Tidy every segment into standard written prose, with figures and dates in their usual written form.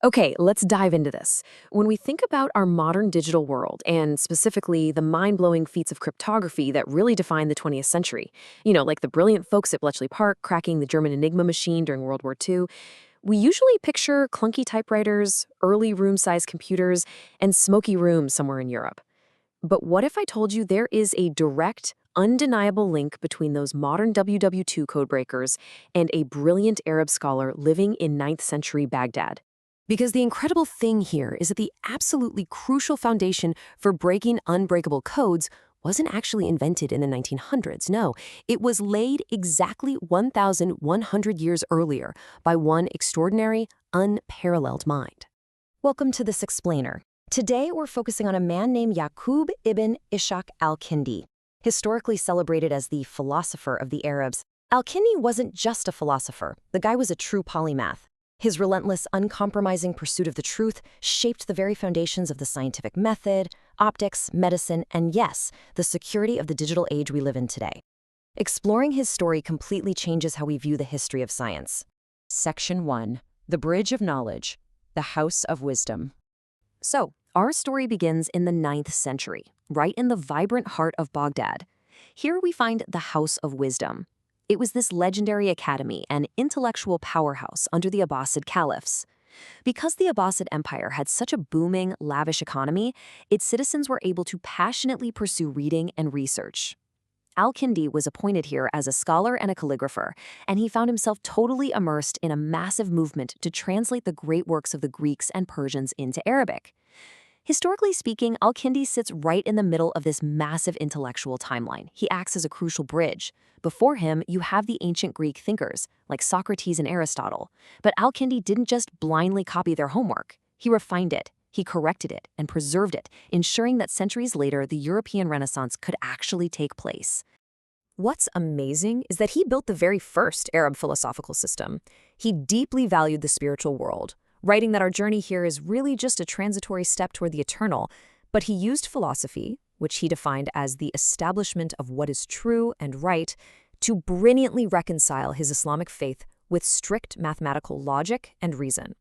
Okay, let's dive into this. When we think about our modern digital world, and specifically the mind blowing feats of cryptography that really define the 20th century, like the brilliant folks at Bletchley Park cracking the German Enigma machine during World War II, we usually picture clunky typewriters, early room sized computers, and smoky rooms somewhere in Europe. But what if I told you there is a direct, undeniable link between those modern WW2 codebreakers and a brilliant Arab scholar living in 9th century Baghdad? Because the incredible thing here is that the absolutely crucial foundation for breaking unbreakable codes wasn't actually invented in the 1900s. No, it was laid exactly 1,100 years earlier by one extraordinary, unparalleled mind. Welcome to this explainer. Today we're focusing on a man named Yaqub ibn Ishaq al-Kindi. Historically celebrated as the philosopher of the Arabs, al-Kindi wasn't just a philosopher. The guy was a true polymath. His relentless, uncompromising pursuit of the truth shaped the very foundations of the scientific method, optics, medicine, and yes, the security of the digital age we live in today. Exploring his story completely changes how we view the history of science. Section 1. The Bridge of Knowledge, the House of Wisdom. So, our story begins in the 9th century, right in the vibrant heart of Baghdad. Here we find the House of Wisdom. It was this legendary academy and intellectual powerhouse under the Abbasid caliphs. Because the Abbasid Empire had such a booming, lavish economy, its citizens were able to passionately pursue reading and research. Al-Kindi was appointed here as a scholar and a calligrapher, and he found himself totally immersed in a massive movement to translate the great works of the Greeks and Persians into Arabic. Historically speaking, Al-Kindi sits right in the middle of this massive intellectual timeline. He acts as a crucial bridge. Before him, you have the ancient Greek thinkers, like Socrates and Aristotle. But Al-Kindi didn't just blindly copy their homework. He refined it, he corrected it, and preserved it, ensuring that centuries later, the European Renaissance could actually take place. What's amazing is that he built the very first Arab philosophical system. He deeply valued the spiritual world, writing that our journey here is really just a transitory step toward the eternal, but he used philosophy, which he defined as the establishment of what is true and right, to brilliantly reconcile his Islamic faith with strict mathematical logic and reason.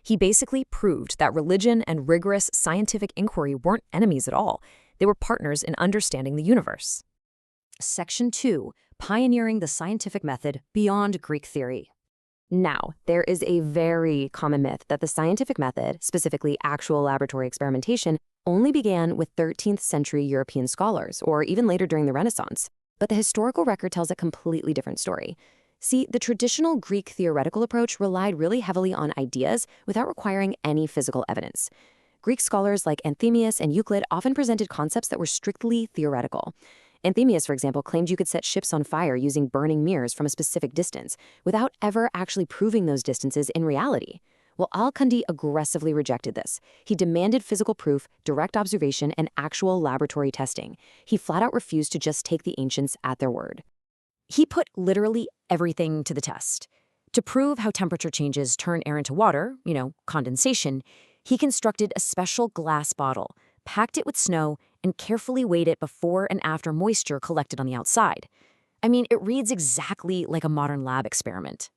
He basically proved that religion and rigorous scientific inquiry weren't enemies at all. They were partners in understanding the universe. Section 2. Pioneering the scientific method beyond Greek theory. Now, there is a very common myth that the scientific method, specifically actual laboratory experimentation, only began with 13th century European scholars, or even later during the Renaissance. But the historical record tells a completely different story. See, the traditional Greek theoretical approach relied really heavily on ideas without requiring any physical evidence. Greek scholars like Anthemius and Euclid often presented concepts that were strictly theoretical. Anthemius, for example, claimed you could set ships on fire using burning mirrors from a specific distance, without ever actually proving those distances in reality. Well, Al-Kindi aggressively rejected this. He demanded physical proof, direct observation, and actual laboratory testing. He flat out refused to just take the ancients at their word. He put literally everything to the test. To prove how temperature changes turn air into water, condensation, he constructed a special glass bottle, packed it with snow, and carefully weighed it before and after moisture collected on the outside. I mean, it reads exactly like a modern lab experiment.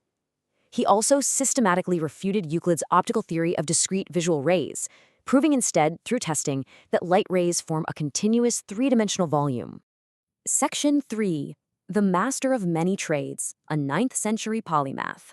He also systematically refuted Euclid's optical theory of discrete visual rays, proving instead, through testing, that light rays form a continuous three-dimensional volume. Section 3. The Master of Many Trades, a 9th century polymath.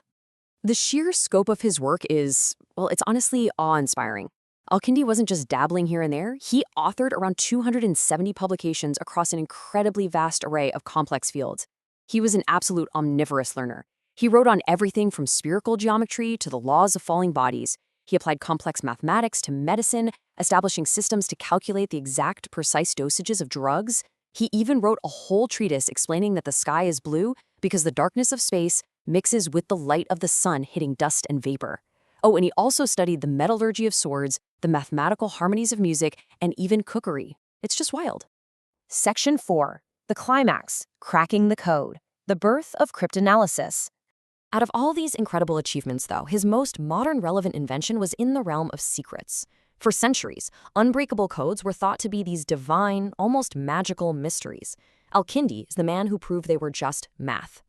The sheer scope of his work is, it's honestly awe-inspiring. Al-Kindi wasn't just dabbling here and there. He authored around 270 publications across an incredibly vast array of complex fields. He was an absolute omnivorous learner. He wrote on everything from spherical geometry to the laws of falling bodies. He applied complex mathematics to medicine, establishing systems to calculate the exact, precise dosages of drugs. He even wrote a whole treatise explaining that the sky is blue because the darkness of space mixes with the light of the sun hitting dust and vapor. Oh, and he also studied the metallurgy of swords, the mathematical harmonies of music, and even cookery. It's just wild. Section 4. The Climax, Cracking the Code, the Birth of Cryptanalysis. Out of all these incredible achievements, though, his most modern relevant invention was in the realm of secrets. For centuries, unbreakable codes were thought to be these divine, almost magical mysteries. Al-Kindi is the man who proved they were just math.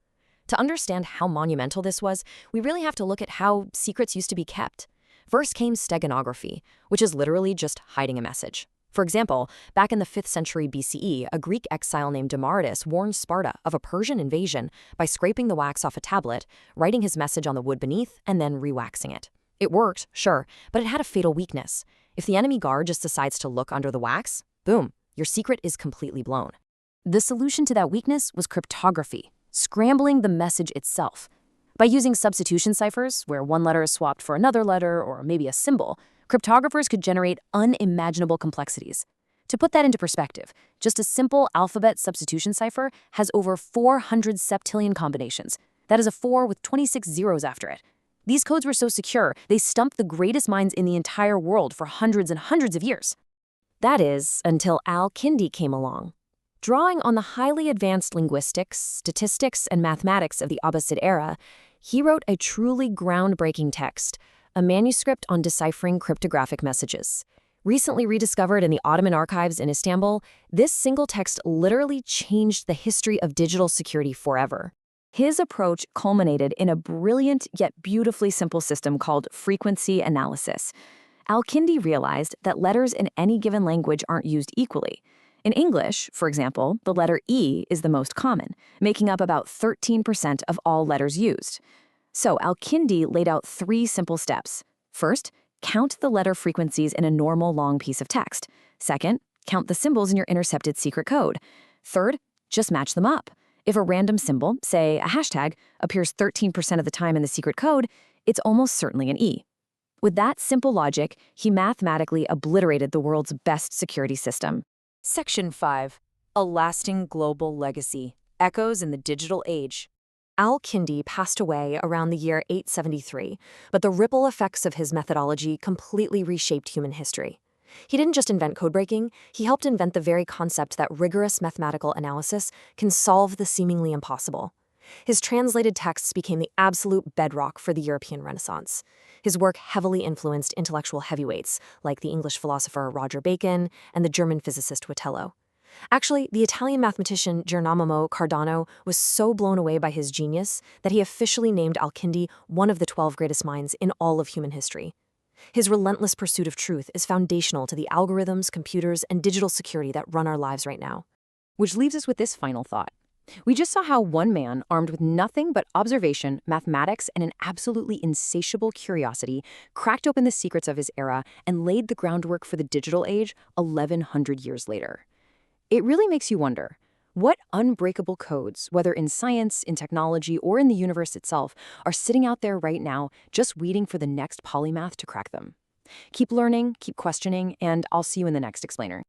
To understand how monumental this was, we really have to look at how secrets used to be kept. First came steganography, which is literally just hiding a message. For example, back in the 5th century BCE, a Greek exile named Demaratus warned Sparta of a Persian invasion by scraping the wax off a tablet, writing his message on the wood beneath, and then rewaxing it. It worked, sure, but it had a fatal weakness. If the enemy guard just decides to look under the wax, boom, your secret is completely blown. The solution to that weakness was cryptography, scrambling the message itself. By using substitution ciphers, where one letter is swapped for another letter or maybe a symbol, cryptographers could generate unimaginable complexities. To put that into perspective, just a simple alphabet substitution cipher has over 400 septillion combinations. That is a 4 with 26 zeros after it. These codes were so secure, they stumped the greatest minds in the entire world for hundreds and hundreds of years. That is, until Al-Kindi came along. Drawing on the highly advanced linguistics, statistics, and mathematics of the Abbasid era, he wrote a truly groundbreaking text, a manuscript on deciphering cryptographic messages. Recently rediscovered in the Ottoman archives in Istanbul, this single text literally changed the history of digital security forever. His approach culminated in a brilliant yet beautifully simple system called frequency analysis. Al-Kindi realized that letters in any given language aren't used equally. In English, for example, the letter E is the most common, making up about 13% of all letters used. So Al-Kindi laid out 3 simple steps. First, count the letter frequencies in a normal long piece of text. Second, count the symbols in your intercepted secret code. Third, just match them up. If a random symbol, say a hashtag, appears 13% of the time in the secret code, it's almost certainly an E. With that simple logic, he mathematically obliterated the world's best security system. Section 5. A lasting global legacy. Echoes in the digital age. Al-Kindi passed away around the year 873, but the ripple effects of his methodology completely reshaped human history. He didn't just invent code-breaking, he helped invent the very concept that rigorous mathematical analysis can solve the seemingly impossible. His translated texts became the absolute bedrock for the European Renaissance. His work heavily influenced intellectual heavyweights like the English philosopher Roger Bacon and the German physicist Wittello. Actually, the Italian mathematician Girolamo Cardano was so blown away by his genius that he officially named Al-Kindi one of the 12 greatest minds in all of human history. His relentless pursuit of truth is foundational to the algorithms, computers, and digital security that run our lives right now. Which leaves us with this final thought. We just saw how one man, armed with nothing but observation, mathematics, and an absolutely insatiable curiosity, cracked open the secrets of his era and laid the groundwork for the digital age 1,100 years later. It really makes you wonder, what unbreakable codes, whether in science, in technology, or in the universe itself, are sitting out there right now just waiting for the next polymath to crack them? Keep learning, keep questioning, and I'll see you in the next explainer.